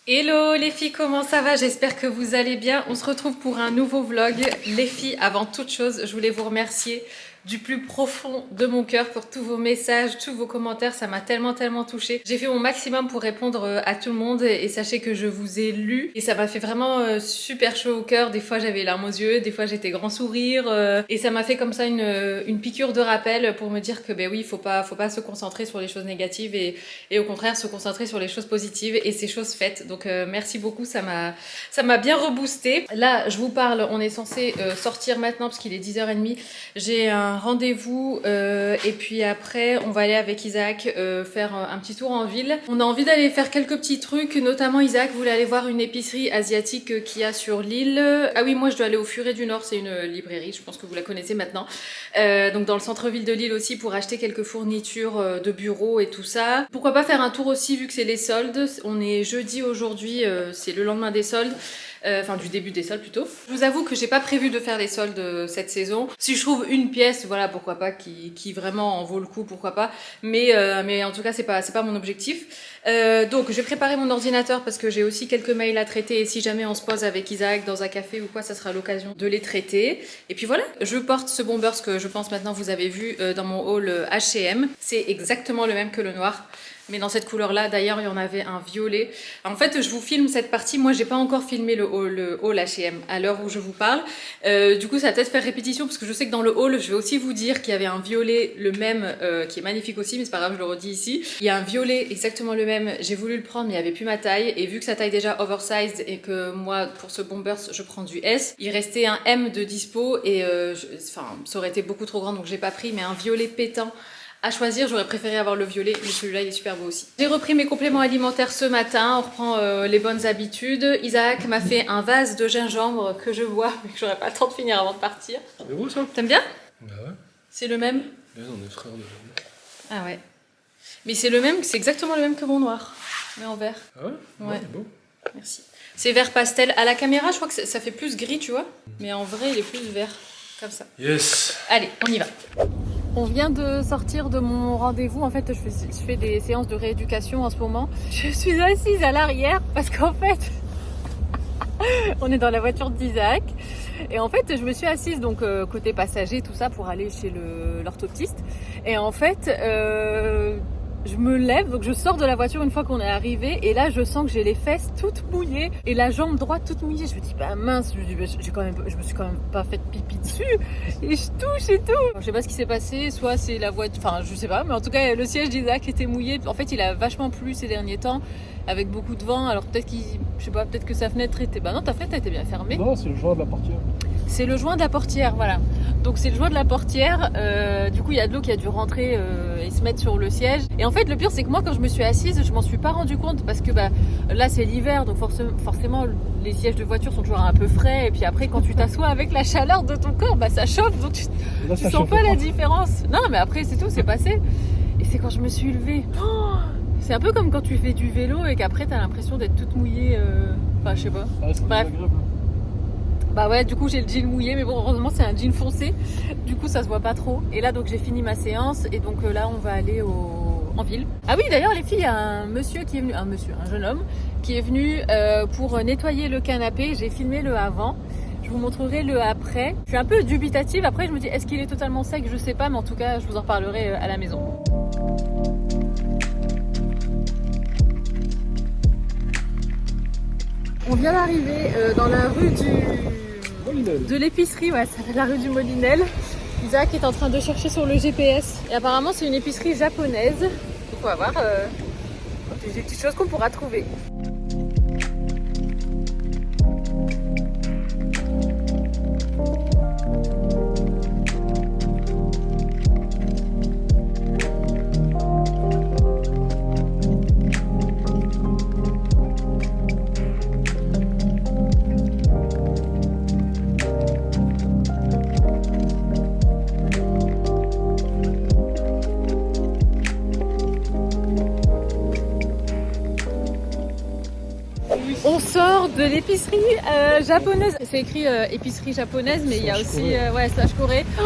Hello les filles, comment ça va? J'espère que vous allez bien. On se retrouve pour un nouveau vlog. Les filles, avant toute chose, je voulais vous remercier du plus profond de mon cœur pour tous vos messages, tous vos commentaires. Ça m'a tellement touchée. J'ai fait mon maximum pour répondre à tout le monde et sachez que je vous ai lu et ça m'a fait vraiment super chaud au cœur. Des fois j'avais les larmes aux yeux, des fois j'étais grand sourire et ça m'a fait comme ça une piqûre de rappel pour me dire que ben oui, faut pas se concentrer sur les choses négatives et au contraire se concentrer sur les choses positives et ces choses faites. Donc merci beaucoup, ça m'a bien reboosté. Là, je vous parle, on est censé sortir maintenant parce qu'il est 10h30. J'ai un rendez-vous et puis après on va aller avec Isaac faire un petit tour en ville. On a envie d'aller faire quelques petits trucs, notamment Isaac voulait aller voir une épicerie asiatique qu'il y a sur l'île. Ah oui, moi je dois aller au Furet du Nord, c'est une librairie, je pense que vous la connaissez maintenant. Donc dans le centre-ville de l'île aussi pour acheter quelques fournitures de bureau et tout ça. Pourquoi pas faire un tour aussi vu que c'est les soldes. On est jeudi aujourd'hui, c'est le lendemain des soldes. Enfin du début des soldes plutôt. Je vous avoue que j'ai pas prévu de faire les soldes cette saison. Si je trouve une pièce, voilà, pourquoi pas, qui vraiment en vaut le coup, pourquoi pas. Mais en tout cas, c'est pas mon objectif. Donc je vais préparer mon ordinateur parce que j'ai aussi quelques mails à traiter et si jamais on se pose avec Isaac dans un café ou quoi, ça sera l'occasion de les traiter. Et puis voilà, je porte ce Bombers que je pense maintenant vous avez vu dans mon haul H&M. C'est exactement le même que le noir. Mais dans cette couleur-là, d'ailleurs, il y en avait un violet. En fait, je vous filme cette partie. Moi, j'ai pas encore filmé le haul H&M à l'heure où je vous parle. Du coup, ça va peut-être faire répétition parce que je sais que dans le haul, je vais aussi vous dire qu'il y avait un violet, le même, qui est magnifique aussi, mais c'est pas grave, je le redis ici. Il y a un violet exactement le même. J'ai voulu le prendre, mais il y avait plus ma taille. Et vu que sa taille est déjà oversized et que moi, pour ce Bombers, je prends du S, il restait un M de dispo et enfin, ça aurait été beaucoup trop grand, donc j'ai pas pris. Mais un violet pétant. À choisir, j'aurais préféré avoir le violet, mais celui-là il est super beau aussi. J'ai repris mes compléments alimentaires ce matin, on reprend les bonnes habitudes. Isaac m'a fait un vase de gingembre que je bois, mais que j'aurais pas le temps de finir avant de partir. C'est beau ça? T'aimes bien? Bah ouais. C'est le même? Bien, on est frères de jardin. Ah ouais. Mais c'est le même, c'est exactement le même que mon noir, mais en vert. Ah ouais? Ouais. Beau. Merci. C'est vert pastel. À la caméra, je crois que ça fait plus gris, tu vois. Mais en vrai, il est plus vert, comme ça. Yes. Allez, on y va. On vient de sortir de mon rendez-vous. En fait, je fais des séances de rééducation en ce moment. Je suis assise à l'arrière parce qu'en fait, on est dans la voiture d'Isaac. Et en fait, je me suis assise donc côté passager, tout ça, pour aller chez l'orthoptiste. Et en fait, je me lève, donc je sors de la voiture une fois qu'on est arrivé, et là je sens que j'ai les fesses toutes mouillées et la jambe droite toute mouillée. Je me dis bah mince, je me suis quand même pas fait pipi dessus et je touche et tout. Je sais pas ce qui s'est passé, soit c'est la voiture, enfin je sais pas, mais en tout cas le siège d'Isaac était mouillé. En fait il a vachement plu ces derniers temps avec beaucoup de vent, alors peut-être je sais pas, peut-être que sa fenêtre était, bah non ta fenêtre était bien fermée. Non, c'est le joint de la portière. C'est le joint de la portière, voilà. Donc c'est le joint de la portière, du coup il y a de l'eau qui a dû rentrer et se mettre sur le siège. Et en fait le pire c'est que moi quand je me suis assise, je m'en suis pas rendu compte parce que bah, là c'est l'hiver, donc forcément les sièges de voiture sont toujours un peu frais. Et puis après quand tu t'assois avec la chaleur de ton corps, bah ça chauffe, donc tu sens pas la différence. Non mais après c'est tout, c'est passé. Et c'est quand je me suis levée. Oh, c'est un peu comme quand tu fais du vélo et qu'après t'as l'impression d'être toute mouillée, enfin je sais pas. Ah, c'est bref. agréable. Bah ouais, du coup j'ai le jean mouillé, mais bon heureusement c'est un jean foncé, du coup ça se voit pas trop. Et là donc j'ai fini ma séance et donc là on va aller en ville. Ah oui d'ailleurs les filles, il y a un monsieur qui est venu, un jeune homme qui est venu pour nettoyer le canapé. J'ai filmé le avant, je vous montrerai le après. Je suis un peu dubitative, après je me dis est-ce qu'il est totalement sec, je sais pas, mais en tout cas je vous en reparlerai à la maison. On vient d'arriver dans la rue de l'épicerie, ouais, ça fait la rue du Molinel. Isaac est en train de chercher sur le GPS. Et apparemment c'est une épicerie japonaise. Donc on va voir des petites choses qu'on pourra trouver. On sort de l'épicerie japonaise. C'est écrit épicerie japonaise, mais il y a aussi slash Corée. Oh,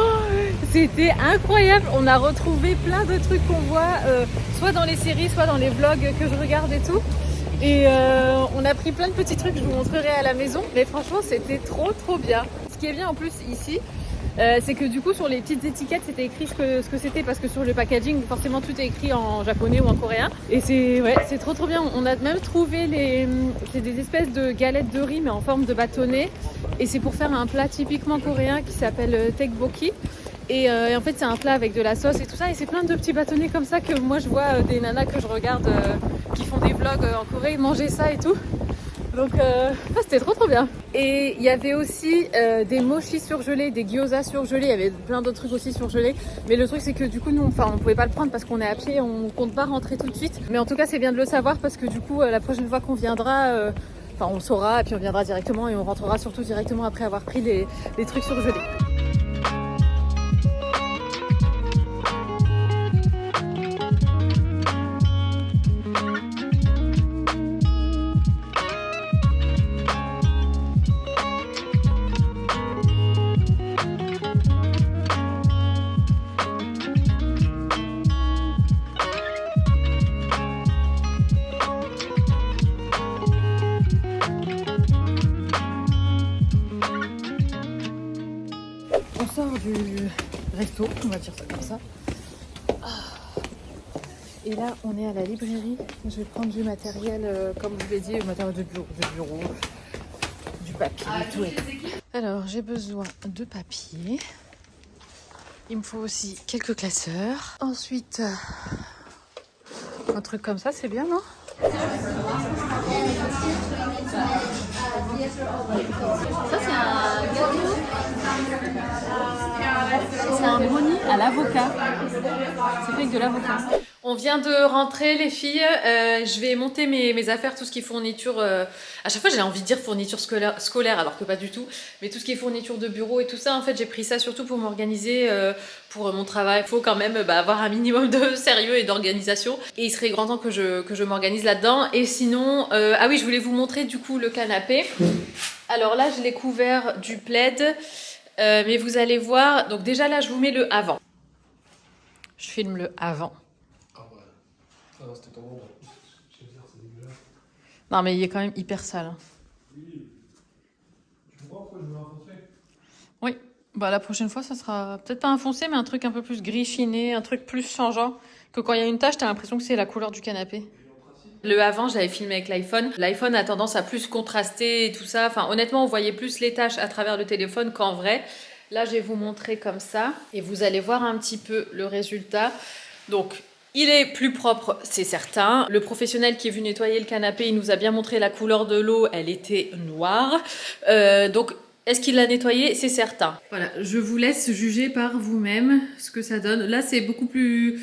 c'était incroyable. On a retrouvé plein de trucs qu'on voit soit dans les séries, soit dans les vlogs que je regarde et tout. Et on a pris plein de petits trucs, je vous montrerai à la maison. Mais franchement, c'était trop bien. Ce qui est bien en plus ici, c'est que du coup sur les petites étiquettes c'était écrit ce que c'était, parce que sur le packaging forcément tout est écrit en japonais ou en coréen, et c'est trop bien. On a même trouvé c'est des espèces de galettes de riz mais en forme de bâtonnet, et c'est pour faire un plat typiquement coréen qui s'appelle tteokbokki. Et en fait c'est un plat avec de la sauce et tout ça, et c'est plein de petits bâtonnets comme ça que moi je vois des nanas que je regarde qui font des vlogs en Corée manger ça et tout. Donc c'était trop bien. Et il y avait aussi des mochis surgelés, des gyoza surgelés, il y avait plein d'autres trucs aussi surgelés. Mais le truc c'est que du coup nous on pouvait pas le prendre parce qu'on est à pied, on compte pas rentrer tout de suite. Mais en tout cas c'est bien de le savoir, parce que du coup la prochaine fois qu'on viendra, on le saura, et puis on viendra directement et on rentrera surtout directement après avoir pris les trucs surgelés. On sort du resto, on va dire ça comme ça. Et là, on est à la librairie. Je vais prendre du matériel, comme je vous l'ai dit, le matériel de bureau, du papier, tout. Alors, j'ai besoin de papier. Il me faut aussi quelques classeurs. Ensuite, un truc comme ça, c'est bien, non? Ça, c'est un gâteau. C'est un brownie à l'avocat. C'est fait avec de l'avocat. On vient de rentrer les filles, je vais monter mes affaires, tout ce qui est fourniture, à chaque fois j'ai envie de dire fourniture scolaire alors que pas du tout, mais tout ce qui est fourniture de bureau et tout ça, en fait j'ai pris ça surtout pour m'organiser pour mon travail. Il faut quand même avoir un minimum de sérieux et d'organisation, et il serait grand temps que je m'organise là-dedans. Et sinon, ah oui, je voulais vous montrer du coup le canapé. Alors là je l'ai couvert du plaid, mais vous allez voir, donc déjà là je vous mets le avant. Je filme le avant. Ah non, c'était ton monde. C'est dégueulasse. Non, mais il est quand même hyper sale. Oui. Tu comprends pourquoi je veux enfoncer? Oui. Bah, la prochaine fois, ça sera peut-être pas un foncé, mais un truc un peu plus gris chiné, un truc plus changeant. Que quand il y a une tache, t'as l'impression que c'est la couleur du canapé. Le avant, j'avais filmé avec l'iPhone. L'iPhone a tendance à plus contraster et tout ça. Enfin, honnêtement, on voyait plus les taches à travers le téléphone qu'en vrai. Là, je vais vous montrer comme ça. Et vous allez voir un petit peu le résultat. Donc, il est plus propre, c'est certain. Le professionnel qui est venu nettoyer le canapé, il nous a bien montré la couleur de l'eau, elle était noire. Donc, est-ce qu'il l'a nettoyé? C'est certain. Voilà, je vous laisse juger par vous-même ce que ça donne. Là, c'est beaucoup plus...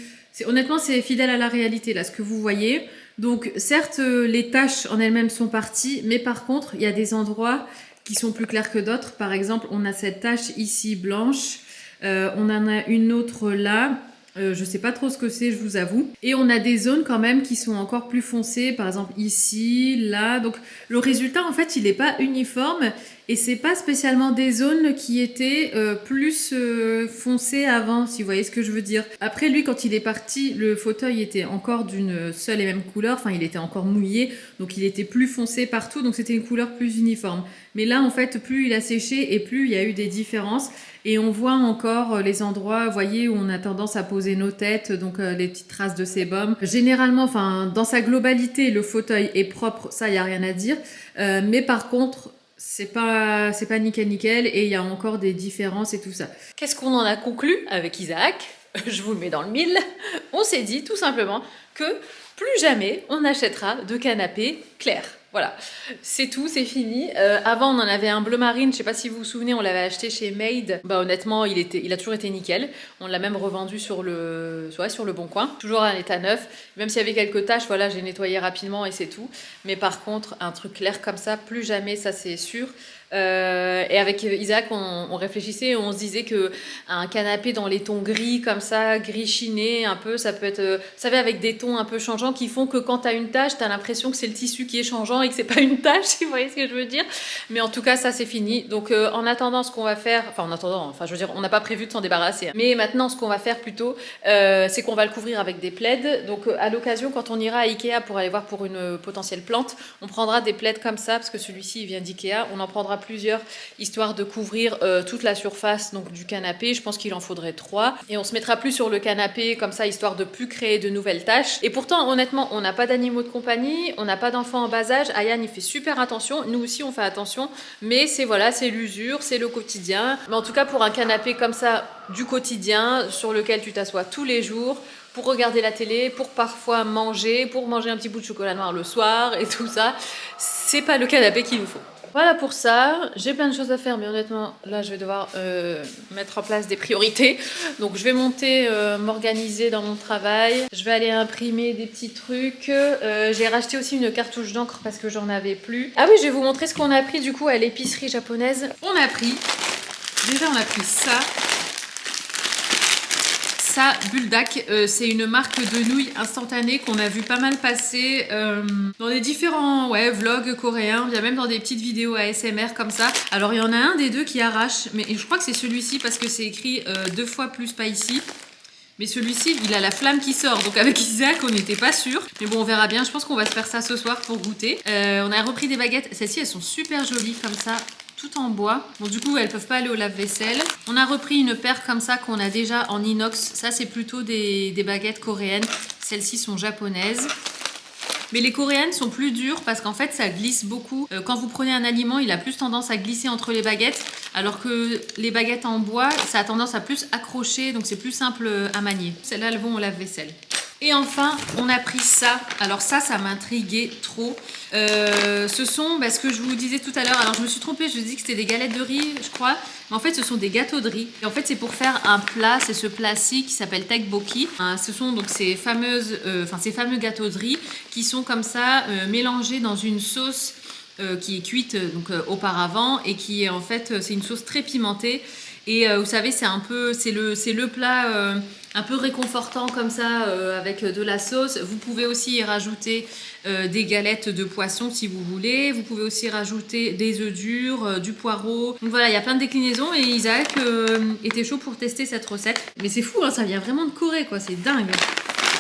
Honnêtement, c'est fidèle à la réalité, là, ce que vous voyez. Donc, certes, les taches en elles-mêmes sont parties, mais par contre, il y a des endroits qui sont plus clairs que d'autres. Par exemple, on a cette tache ici blanche. On en a une autre là. Je sais pas trop ce que c'est, je vous avoue. Et on a des zones quand même qui sont encore plus foncées, par exemple ici, là. Donc le résultat en fait il n'est pas uniforme, et c'est pas spécialement des zones qui étaient plus foncées avant, si vous voyez ce que je veux dire. Après lui, quand il est parti, le fauteuil était encore d'une seule et même couleur, enfin il était encore mouillé, donc il était plus foncé partout, donc c'était une couleur plus uniforme. Mais là en fait, plus il a séché et plus il y a eu des différences. Et on voit encore les endroits, vous voyez, où on a tendance à poser nos têtes, donc les petites traces de sébum. Généralement, enfin, dans sa globalité, le fauteuil est propre, ça, il n'y a rien à dire. Mais par contre, c'est pas nickel, et il y a encore des différences et tout ça. Qu'est-ce qu'on en a conclu avec Isaac? Je vous le mets dans le mille. On s'est dit tout simplement que plus jamais on achètera de canapé clair. Voilà, c'est tout, c'est fini. Avant, on en avait un bleu marine, je sais pas si vous vous souvenez, on l'avait acheté chez Made. Bah honnêtement, il a toujours été nickel. On l'a même revendu sur le Bon Coin, toujours à l'état neuf. Même s'il y avait quelques taches, voilà, j'ai nettoyé rapidement et c'est tout. Mais par contre, un truc clair comme ça, plus jamais, ça c'est sûr. Et avec Isaac, on réfléchissait et on se disait que un canapé dans les tons gris comme ça, gris chiné un peu, ça peut être, vous savez, avec des tons un peu changeants qui font que quand tu as une tache, tu as l'impression que c'est le tissu qui est changeant et que c'est pas une tâche, si vous voyez ce que je veux dire. Mais en tout cas, ça c'est fini. Donc en attendant, ce qu'on va faire, je veux dire, on n'a pas prévu de s'en débarrasser. Mais maintenant, ce qu'on va faire plutôt, c'est qu'on va le couvrir avec des plaids. Donc à l'occasion, quand on ira à Ikea pour aller voir pour une potentielle plante, on prendra des plaids comme ça, parce que celui-ci il vient d'Ikea. On en prendra plusieurs, histoire de couvrir toute la surface donc, du canapé. Je pense qu'il en faudrait 3. Et on se mettra plus sur le canapé comme ça, histoire de plus créer de nouvelles tâches. Et pourtant, honnêtement, on n'a pas d'animaux de compagnie, on n'a pas d'enfants en bas âge. Ayane, il fait super attention. Nous aussi, on fait attention. Mais c'est l'usure, c'est le quotidien. Mais en tout cas, pour un canapé comme ça, du quotidien, sur lequel tu t'assois tous les jours, pour regarder la télé, pour parfois manger, pour manger un petit bout de chocolat noir le soir et tout ça, c'est pas le canapé qu'il nous faut. Voilà pour ça, j'ai plein de choses à faire, mais honnêtement, là, je vais devoir mettre en place des priorités. Donc, je vais monter, m'organiser dans mon travail. Je vais aller imprimer des petits trucs. J'ai racheté aussi une cartouche d'encre parce que j'en avais plus. Ah oui, je vais vous montrer ce qu'on a pris du coup à l'épicerie japonaise. On a pris ça. Ça, Buldak, c'est une marque de nouilles instantanées qu'on a vu pas mal passer dans des différents vlogs coréens, bien même dans des petites vidéos ASMR comme ça. Alors il y en a un des deux qui arrache, mais je crois que c'est celui-ci parce que c'est écrit 2 fois plus spicy. Mais celui-ci, il a la flamme qui sort. Donc avec Isaac, on n'était pas sûr. Mais bon, on verra bien. Je pense qu'on va se faire ça ce soir pour goûter. On a repris des baguettes. Celles-ci, elles sont super jolies comme ça. Tout en bois. Bon, du coup, elles peuvent pas aller au lave-vaisselle. On a repris une paire comme ça qu'on a déjà en inox. Ça, c'est plutôt des baguettes coréennes. Celles-ci sont japonaises. Mais les coréennes sont plus dures parce qu'en fait, ça glisse beaucoup. Quand vous prenez un aliment, il a plus tendance à glisser entre les baguettes. Alors que les baguettes en bois, ça a tendance à plus accrocher. Donc, c'est plus simple à manier. Celles-là, elles vont au lave-vaisselle. Et enfin, on a pris ça. Alors ça m'intriguait trop. Ce sont, ce que je vous disais tout à l'heure. Alors je me suis trompée, je vous ai dit que c'était des galettes de riz, je crois. Mais en fait, ce sont des gâteaux de riz. Et en fait, c'est pour faire un plat. C'est ce plat-ci qui s'appelle tteokbokki. Ce sont donc ces fameux gâteaux de riz qui sont comme ça mélangés dans une sauce qui est cuite auparavant et qui est en fait, c'est une sauce très pimentée. Et vous savez, c'est le plat un peu réconfortant comme ça avec de la sauce. Vous pouvez aussi y rajouter des galettes de poisson si vous voulez. Vous pouvez aussi rajouter des œufs durs, du poireau. Donc voilà, il y a plein de déclinaisons et Isaac était chaud pour tester cette recette. Mais c'est fou, hein, ça vient vraiment de Corée, quoi. C'est dingue.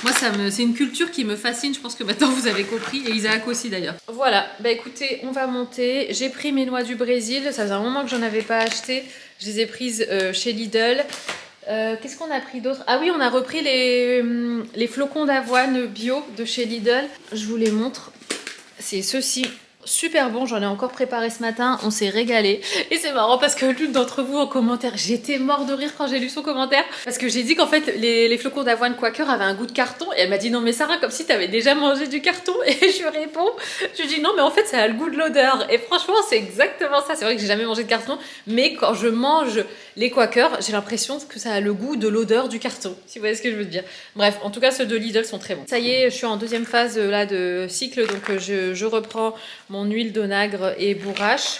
Moi, c'est une culture qui me fascine. Je pense que maintenant vous avez compris, et Isaac aussi d'ailleurs. Voilà, écoutez, on va monter. J'ai pris mes noix du Brésil. Ça faisait un moment que j'en avais pas acheté. Je les ai prises chez Lidl. Qu'est-ce qu'on a pris d'autre? Ah oui, on a repris les flocons d'avoine bio de chez Lidl. Je vous les montre. C'est ceux-ci. Super bon, j'en ai encore préparé ce matin, on s'est régalé. Et c'est marrant parce que l'une d'entre vous en commentaire, j'étais mort de rire quand j'ai lu son commentaire. Parce que j'ai dit qu'en fait, les flocons d'avoine Quaker avaient un goût de carton. Et elle m'a dit non mais Sarah, comme si t'avais déjà mangé du carton. Et je lui réponds, je lui dis non mais en fait ça a le goût de l'odeur. Et franchement c'est exactement ça. C'est vrai que j'ai jamais mangé de carton. Mais quand je mange les Quaker, j'ai l'impression que ça a le goût de l'odeur du carton. Si vous voyez ce que je veux dire. Bref, en tout cas ceux de Lidl sont très bons. Ça y est, je suis en deuxième phase là de cycle. Donc je reprends mon huile d'onagre et bourrache.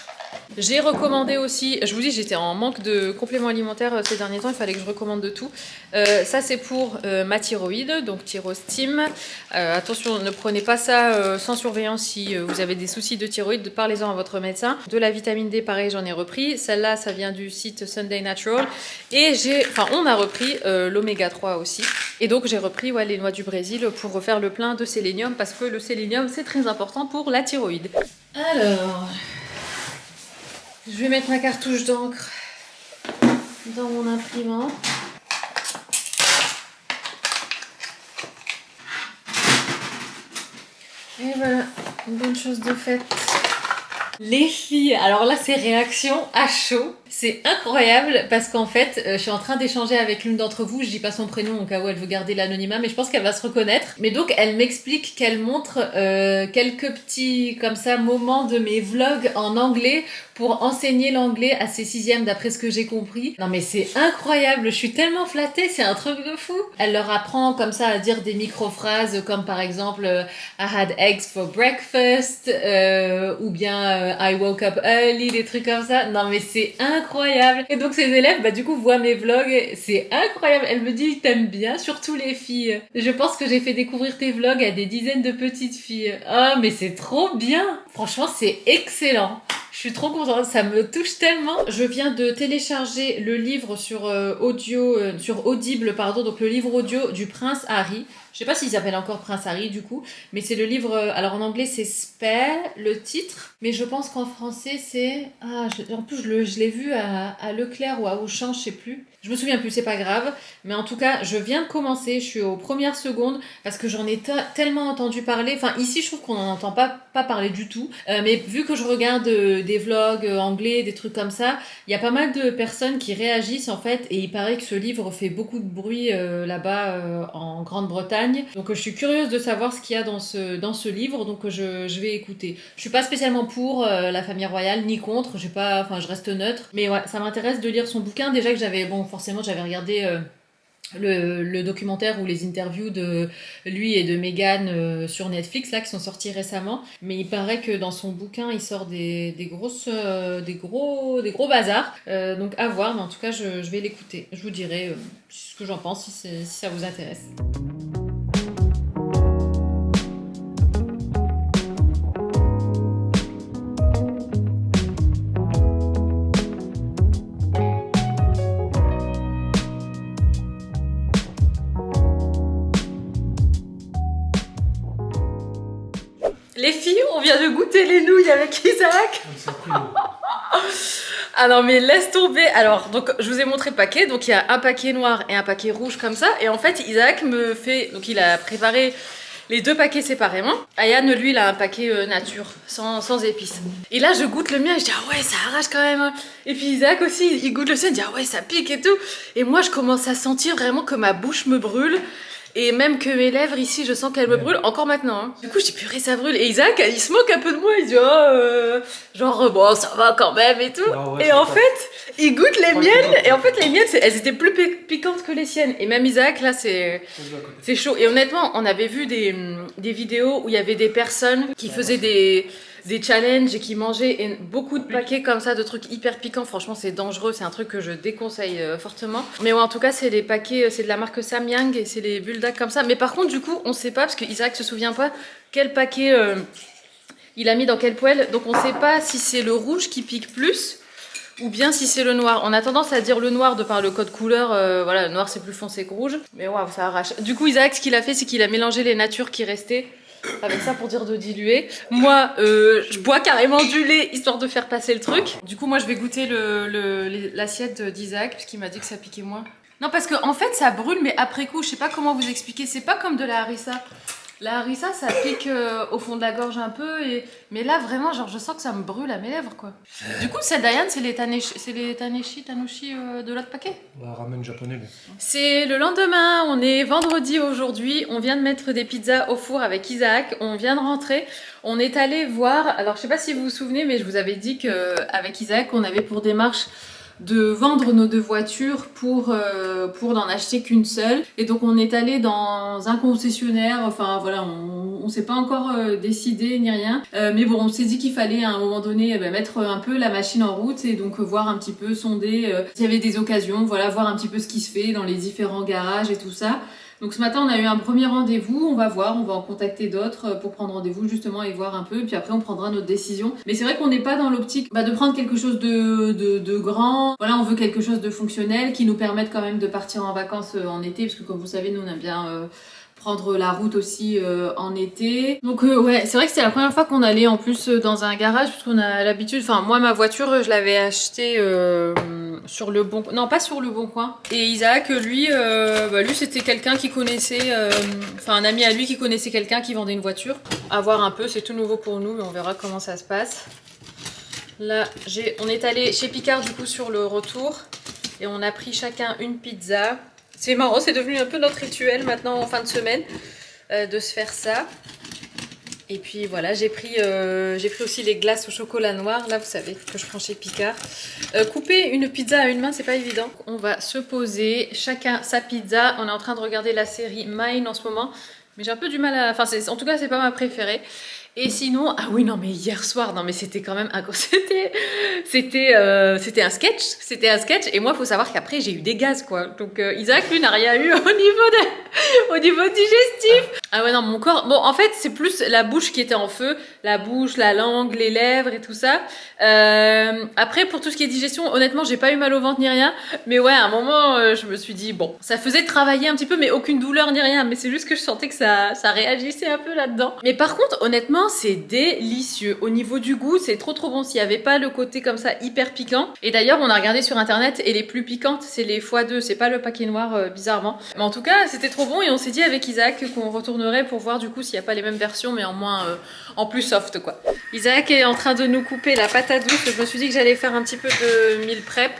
J'ai recommandé aussi, je vous dis j'étais en manque de compléments alimentaires ces derniers temps, il fallait que je recommande de tout. Ça c'est pour ma thyroïde, donc Thyrosteam. Attention, ne prenez pas ça sans surveillance si vous avez des soucis de thyroïde, parlez-en à votre médecin. De la vitamine D, pareil, j'en ai repris. Celle-là, ça vient du site Sunday Natural. Et on a repris l'oméga 3 aussi. Et donc j'ai repris les noix du Brésil pour refaire le plein de sélénium parce que le sélénium c'est très important pour la thyroïde. Alors, je vais mettre ma cartouche d'encre dans mon imprimante. Et voilà, une bonne chose de faite. Les filles, alors là c'est réaction à chaud. C'est incroyable parce qu'en fait, je suis en train d'échanger avec l'une d'entre vous. Je dis pas son prénom au cas où elle veut garder l'anonymat, mais je pense qu'elle va se reconnaître. Mais donc, elle m'explique qu'elle montre quelques petits comme ça moments de mes vlogs en anglais pour enseigner l'anglais à ses sixièmes d'après ce que j'ai compris. Non mais c'est incroyable, je suis tellement flattée, c'est un truc de fou. Elle leur apprend comme ça à dire des micro-phrases comme par exemple I had eggs for breakfast ou bien I woke up early, des trucs comme ça. Non mais c'est incroyable. Et donc ces élèves, bah du coup voient mes vlogs, c'est incroyable. Elle me dit t'aimes bien, surtout les filles. Je pense que j'ai fait découvrir tes vlogs à des dizaines de petites filles. Oh mais c'est trop bien. Franchement c'est excellent. Je suis trop contente, ça me touche tellement. Je viens de télécharger le livre sur sur Audible, pardon, donc le livre audio du Prince Harry. Je sais pas s'il s'appelle encore Prince Harry du coup, mais c'est le livre, alors en anglais c'est Spare, le titre, mais je pense qu'en français c'est... en plus je l'ai vu à Leclerc ou à Auchan, je sais plus. Je me souviens plus, c'est pas grave, mais en tout cas je viens de commencer, je suis aux premières secondes, parce que j'en ai tellement entendu parler, enfin ici je trouve qu'on n'en entend pas parler du tout, mais vu que je regarde des vlogs anglais, des trucs comme ça, il y a pas mal de personnes qui réagissent en fait, et il paraît que ce livre fait beaucoup de bruit là-bas en Grande-Bretagne. Donc je suis curieuse de savoir ce qu'il y a dans ce livre, donc je vais écouter. Je suis pas spécialement pour la famille royale, ni contre, je reste neutre. Mais ouais, ça m'intéresse de lire son bouquin. Déjà que forcément j'avais regardé le documentaire ou les interviews de lui et de Meghan sur Netflix là qui sont sortis récemment, mais il paraît que dans son bouquin il sort des gros bazars, donc à voir, mais en tout cas je vais l'écouter, je vous dirai ce que j'en pense si ça vous intéresse. Les filles, on vient de goûter les nouilles avec Isaac. Ah non mais laisse tomber. Alors donc je vous ai montré le paquet, donc il y a un paquet noir et un paquet rouge comme ça, et en fait Isaac me fait, donc il a préparé les deux paquets séparément. Ayane lui il a un paquet nature, sans épices. Et là je goûte le mien et je dis ah ouais ça arrache quand même. Et puis Isaac aussi il goûte le sien, il dit ah ouais ça pique et tout. Et moi je commence à sentir vraiment que ma bouche me brûle. Et même que mes lèvres ici, je sens qu'elles me brûlent encore maintenant. Hein. Du coup, je dis purée, ça brûle. Et Isaac, il se moque un peu de moi. Il dit bon, ça va quand même et tout. Ah ouais, et en fait, il goûte les miennes. Et en fait, les miennes, elles étaient plus piquantes que les siennes. Et même Isaac, là, c'est chaud. Et honnêtement, on avait vu des vidéos où il y avait des personnes qui faisaient des challenges et qui mangeaient beaucoup de paquets comme ça de trucs hyper piquants. Franchement c'est dangereux, c'est un truc que je déconseille fortement. Mais ouais, en tout cas c'est les paquets, c'est de la marque Samyang et c'est les bulldacks comme ça. Mais par contre du coup on sait pas, parce que Isaac se souvient pas quel paquet il a mis dans quelle poêle. Donc on sait pas si c'est le rouge qui pique plus ou bien si c'est le noir. On a tendance à dire le noir de par le code couleur, voilà, le noir c'est plus foncé que rouge. Mais waouh, ça arrache. Du coup Isaac, ce qu'il a fait, c'est qu'il a mélangé les natures qui restaient avec ça pour dire de diluer. Moi, je bois carrément du lait histoire de faire passer le truc. Du coup, moi, je vais goûter l'assiette d'Isaac puisqu'il m'a dit que ça piquait moins. Non, parce que en fait, ça brûle, mais après coup, je sais pas comment vous expliquer. C'est pas comme de la harissa. La harissa, ça pique au fond de la gorge un peu, mais là, vraiment, genre, je sens que ça me brûle à mes lèvres, quoi. Du coup, celle d'Ayane, c'est les tanoshi de l'autre paquet. Ramen japonais. Mais... C'est le lendemain, on est vendredi aujourd'hui, on vient de mettre des pizzas au four avec Isaac, on vient de rentrer, on est allé voir, alors je sais pas si vous vous souvenez, mais je vous avais dit qu'avec Isaac, on avait pour démarche de vendre nos deux voitures pour n'en acheter qu'une seule. Et donc on est allé dans un concessionnaire, enfin voilà, on s'est pas encore décidé ni rien. Mais bon, on s'est dit qu'il fallait à un moment donné mettre un peu la machine en route et donc voir un petit peu, sonder s'il y avait des occasions, voilà, voir un petit peu ce qui se fait dans les différents garages et tout ça. Donc ce matin on a eu un premier rendez-vous, on va voir, on va en contacter d'autres pour prendre rendez-vous justement et voir un peu, puis après on prendra notre décision. Mais c'est vrai qu'on n'est pas dans l'optique de prendre quelque chose de grand, voilà, on veut quelque chose de fonctionnel qui nous permette quand même de partir en vacances en été, parce que comme vous savez nous on aime bien prendre la route aussi en été. Donc ouais, c'est vrai que c'était la première fois qu'on allait en plus dans un garage, puisqu'on a l'habitude, enfin moi ma voiture je l'avais achetée sur le bon, non pas sur le Bon Coin. Et Isaac lui c'était quelqu'un qui connaissait, enfin un ami à lui qui connaissait quelqu'un qui vendait une voiture. À voir un peu, c'est tout nouveau pour nous, mais on verra comment ça se passe. Là on est allé chez Picard du coup sur le retour et on a pris chacun une pizza. C'est marrant, c'est devenu un peu notre rituel maintenant en fin de semaine de se faire ça. Et puis voilà, j'ai pris aussi les glaces au chocolat noir. Là, vous savez que je prends chez Picard. Couper une pizza à une main, c'est pas évident. On va se poser, chacun sa pizza. On est en train de regarder la série Mine en ce moment. Mais j'ai un peu du mal à... Enfin, en tout cas, c'est pas ma préférée. Et sinon, ah oui, non, mais hier soir, non, mais c'était quand même c'était un sketch. C'était un sketch. Et moi, il faut savoir qu'après, j'ai eu des gaz, quoi. Donc, Isaac, lui, n'a rien eu au niveau digestif. Ah ouais, non, mon corps. Bon, en fait, c'est plus la bouche qui était en feu. La bouche, la langue, les lèvres et tout ça. Après, pour tout ce qui est digestion, honnêtement, j'ai pas eu mal au ventre ni rien. Mais ouais, à un moment, je me suis dit, bon, ça faisait travailler un petit peu, mais aucune douleur ni rien. Mais c'est juste que je sentais que ça réagissait un peu là-dedans. Mais par contre, honnêtement, c'est délicieux. Au niveau du goût, c'est trop bon. S'il y avait pas le côté comme ça hyper piquant. Et d'ailleurs, on a regardé sur internet et les plus piquantes, c'est les x2. C'est pas le paquet noir, bizarrement. Mais en tout cas, c'était trop bon et on s'est dit avec Isaac qu'on retournerait pour voir du coup s'il n'y a pas les mêmes versions, mais en moins, en plus soft, quoi. Isaac est en train de nous couper la patate douce. Je me suis dit que j'allais faire un petit peu de meal prep.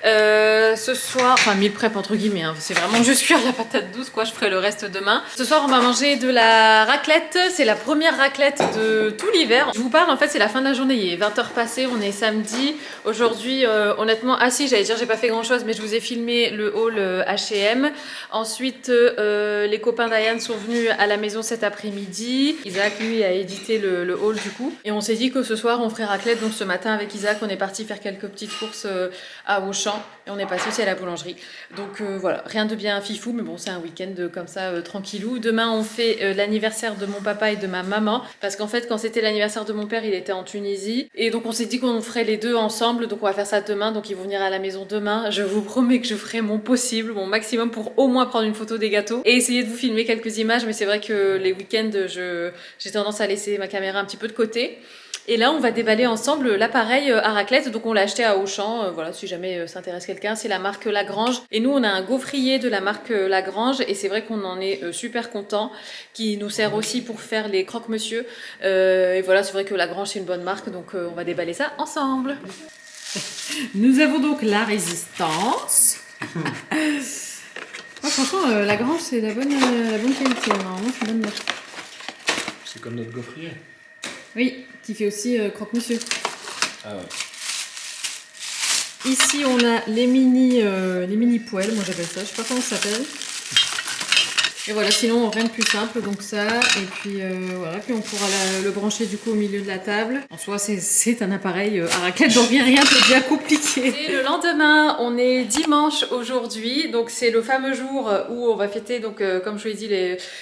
Ce soir, enfin meal prep entre guillemets, hein, c'est vraiment juste cuire la patate douce, quoi. Je ferai le reste demain. Ce soir, on va manger de la raclette. C'est la première raclette de tout l'hiver. Je vous parle, en fait, c'est la fin de la journée. Il est 20h passé, on est samedi. Aujourd'hui, honnêtement, j'allais dire, j'ai pas fait grand chose, mais je vous ai filmé le haul H&M. Ensuite, les copains d'Ayane sont venus à la maison cet après-midi. Isaac, lui, a édité le haul du coup. Et on s'est dit que ce soir, on ferait raclette. Donc ce matin, avec Isaac, on est parti faire quelques petites courses à Auchan. Et on est passé aussi à la boulangerie. Donc voilà, rien de bien fifou, mais bon, c'est un week-end comme ça, tranquillou. Demain, on fait l'anniversaire de mon papa et de ma maman. Parce qu'en fait, quand c'était l'anniversaire de mon père, il était en Tunisie. Et donc, on s'est dit qu'on ferait les deux ensemble. Donc, on va faire ça demain. Donc, ils vont venir à la maison demain. Je vous promets que je ferai mon possible, mon maximum pour au moins prendre une photo des gâteaux. Et essayer de vous filmer quelques images. Mais c'est vrai que les week-ends, j'ai tendance à laisser ma caméra un petit peu de côté. Et là, on va déballer ensemble l'appareil à raclette. Donc, on l'a acheté à Auchan. Voilà, si jamais ça intéresse quelqu'un, c'est la marque Lagrange. Et nous, on a un gaufrier de la marque Lagrange. Et c'est vrai qu'on en est super content, qui nous sert aussi pour faire les croque-monsieur. Et voilà, c'est vrai que Lagrange, c'est une bonne marque. Donc, on va déballer ça ensemble. Nous avons donc la résistance. Franchement, Lagrange, c'est la bonne qualité. Normalement, c'est une bonne marque. C'est comme notre gaufrier. Oui, qui fait aussi croque-monsieur. Ah ouais. Ici, on a les mini poêles, moi j'appelle ça, je sais pas comment ça s'appelle. Et voilà, sinon rien de plus simple, donc ça, et puis voilà, puis on pourra le brancher du coup au milieu de la table. En soi, c'est un appareil à raclette, donc rien de bien compliqué. Et le lendemain, on est dimanche aujourd'hui, donc c'est le fameux jour où on va fêter, donc comme je vous l'ai dit,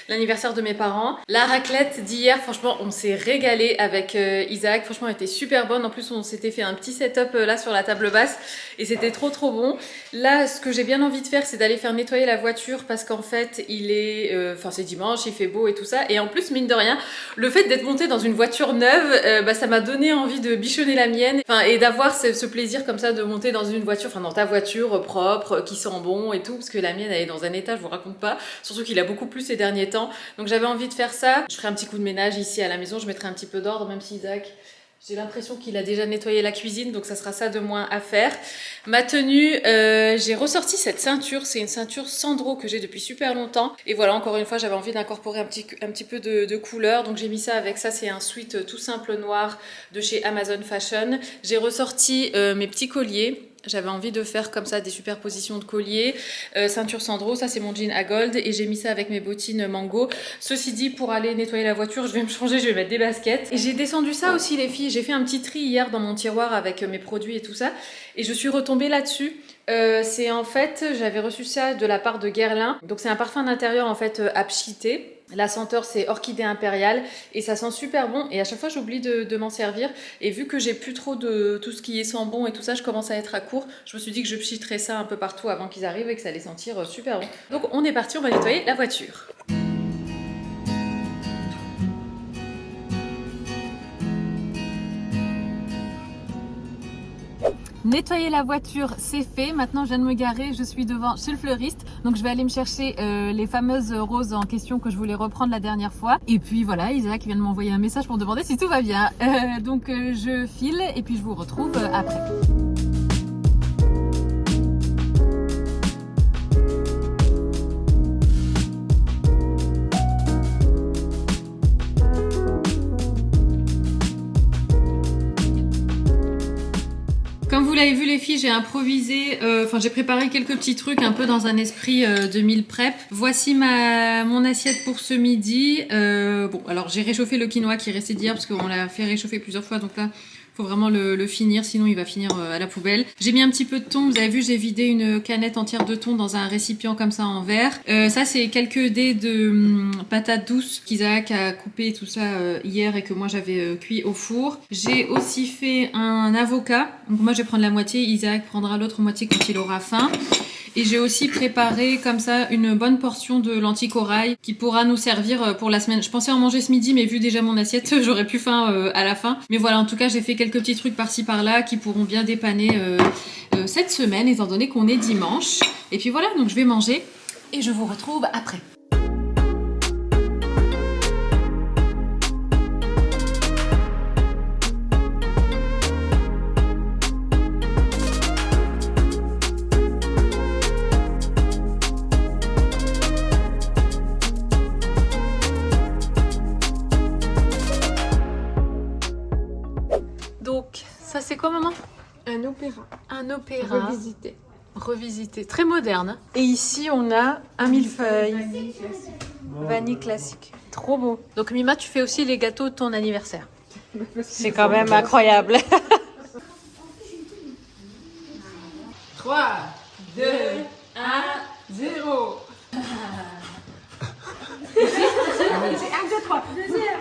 l'anniversaire de mes parents. La raclette d'hier, franchement, on s'est régalé avec Isaac, franchement, elle était super bonne. En plus, on s'était fait un petit setup là sur la table basse, et c'était trop bon. Là, ce que j'ai bien envie de faire, c'est d'aller faire nettoyer la voiture, parce qu'en fait, c'est dimanche, il fait beau et tout ça. Et en plus, mine de rien, le fait d'être monté dans une voiture neuve, ça m'a donné envie de bichonner la mienne. Et d'avoir ce plaisir comme ça de monter dans une voiture, dans ta voiture propre, qui sent bon et tout. Parce que la mienne, elle est dans un état, je vous raconte pas. Surtout qu'il a beaucoup plu ces derniers temps. Donc j'avais envie de faire ça. Je ferai un petit coup de ménage ici à la maison. Je mettrai un petit peu d'ordre, même si Isaac... J'ai l'impression qu'il a déjà nettoyé la cuisine, donc ça sera ça de moins à faire. Ma tenue, j'ai ressorti cette ceinture. C'est une ceinture Sandro que j'ai depuis super longtemps. Et voilà, encore une fois, j'avais envie d'incorporer un petit peu de couleur. Donc j'ai mis ça avec ça. C'est un sweat tout simple noir de chez Amazon Fashion. J'ai ressorti mes petits colliers. J'avais envie de faire comme ça des superpositions de colliers. Ceinture Sandro, ça c'est mon jean à gold. Et j'ai mis ça avec mes bottines Mango. Ceci dit, pour aller nettoyer la voiture, je vais me changer, je vais mettre des baskets. Et j'ai descendu ça aussi les filles. J'ai fait un petit tri hier dans mon tiroir avec mes produits et tout ça. Et je suis retombée là-dessus. C'est en fait, j'avais reçu ça de la part de Guerlain. Donc c'est un parfum d'intérieur en fait à pchité. La senteur c'est orchidée impériale et ça sent super bon et à chaque fois j'oublie de m'en servir et vu que j'ai plus trop de tout ce qui est sent bon et tout ça, je commence à être à court. Je me suis dit que je pchiterais ça un peu partout avant qu'ils arrivent et que ça allait sentir super bon. Donc on est parti, on va nettoyer la voiture. Nettoyer la voiture, c'est fait. Maintenant, je viens de me garer. Je suis devant chez le fleuriste. Donc, je vais aller me chercher les fameuses roses en question que je voulais reprendre la dernière fois. Et puis, voilà, Isaac vient de m'envoyer un message pour me demander si tout va bien. Donc, je file et puis je vous retrouve après. Comme vous l'avez vu les filles, j'ai improvisé, j'ai préparé quelques petits trucs un peu dans un esprit de meal prep. Voici mon assiette pour ce midi. Alors j'ai réchauffé le quinoa qui restait d'hier parce qu'on l'a fait réchauffer plusieurs fois, donc là faut vraiment le finir, sinon il va finir à la poubelle. J'ai mis un petit peu de thon, vous avez vu, j'ai vidé une canette entière de thon dans un récipient comme ça en verre. Ça c'est quelques dés de patates douces qu'Isaac a coupé tout ça hier et que moi j'avais cuit au four. J'ai aussi fait un avocat, donc moi je vais prendre la moitié, Isaac prendra l'autre moitié quand il aura faim. Et j'ai aussi préparé comme ça une bonne portion de lentilles corail qui pourra nous servir pour la semaine. Je pensais en manger ce midi, mais vu déjà mon assiette, j'aurais plus faim à la fin. Mais voilà, en tout cas, j'ai fait quelques petits trucs par-ci par-là qui pourront bien dépanner cette semaine, étant donné qu'on est dimanche. Et puis voilà, donc je vais manger et je vous retrouve après. Donc, ça c'est quoi maman? Un opéra. Un opéra. Revisité. Revisité. Très moderne. Et ici, on a un millefeuille. Vanille classique. Trop beau. Donc Mima, tu fais aussi les gâteaux de ton anniversaire. C'est quand même incroyable. 3, 2, 1, 0. C'est 1, 2, 3. Deuxième.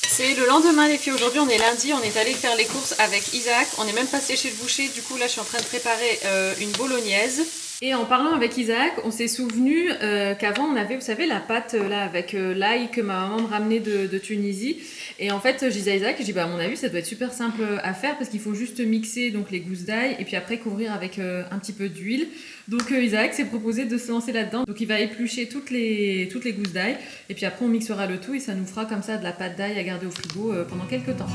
C'est le lendemain les filles, aujourd'hui on est lundi, on est allé faire les courses avec Isaac, on est même passé chez le boucher, du coup là je suis en train de préparer une bolognaise. Et en parlant avec Isaac, on s'est souvenu qu'avant on avait, vous savez, la pâte là avec l'ail que ma maman me ramenait de Tunisie. Et en fait, je disais à Isaac, je dis bah à mon avis ça doit être super simple à faire parce qu'il faut juste mixer donc les gousses d'ail et puis après couvrir avec un petit peu d'huile. Donc Isaac s'est proposé de se lancer là-dedans. Donc il va éplucher toutes les gousses d'ail et puis après on mixera le tout et ça nous fera comme ça de la pâte d'ail à garder au frigo pendant quelques temps.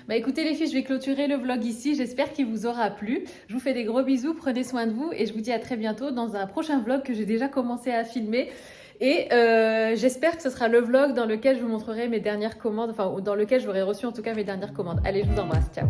Bah écoutez les filles, je vais clôturer le vlog ici, j'espère qu'il vous aura plu. Je vous fais des gros bisous, prenez soin de vous et je vous dis à très bientôt dans un prochain vlog que j'ai déjà commencé à filmer. Et j'espère que ce sera le vlog dans lequel je vous montrerai mes dernières commandes, enfin dans lequel j'aurai reçu en tout cas mes dernières commandes. Allez, je vous embrasse, ciao.